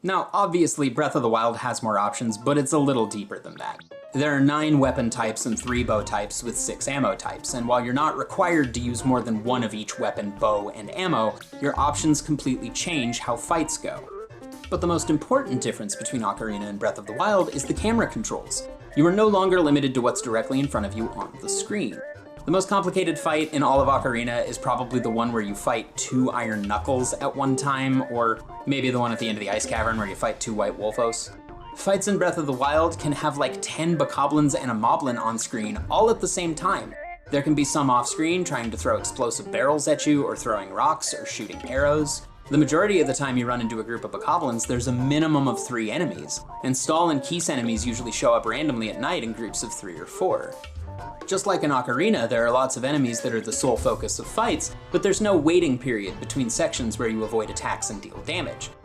Now, obviously, Breath of the Wild has more options, but it's a little deeper than that. There are 9 weapon types and 3 bow types with 6 ammo types, and while you're not required to use more than one of each weapon, bow, and ammo, your options completely change how fights go. But the most important difference between Ocarina and Breath of the Wild is the camera controls. You are no longer limited to what's directly in front of you on the screen. The most complicated fight in all of Ocarina is probably the one where you fight 2 Iron Knuckles at one time, or maybe the one at the end of the Ice Cavern where you fight 2 White Wolfos. Fights in Breath of the Wild can have like 10 Bokoblins and a Moblin on screen all at the same time. There can be some off-screen trying to throw explosive barrels at you, or throwing rocks, or shooting arrows. The majority of the time you run into a group of Bokoblins, there's a minimum of 3 enemies, and Stall and Keese enemies usually show up randomly at night in groups of 3 or 4. Just like in Ocarina, there are lots of enemies that are the sole focus of fights, but there's no waiting period between sections where you avoid attacks and deal damage.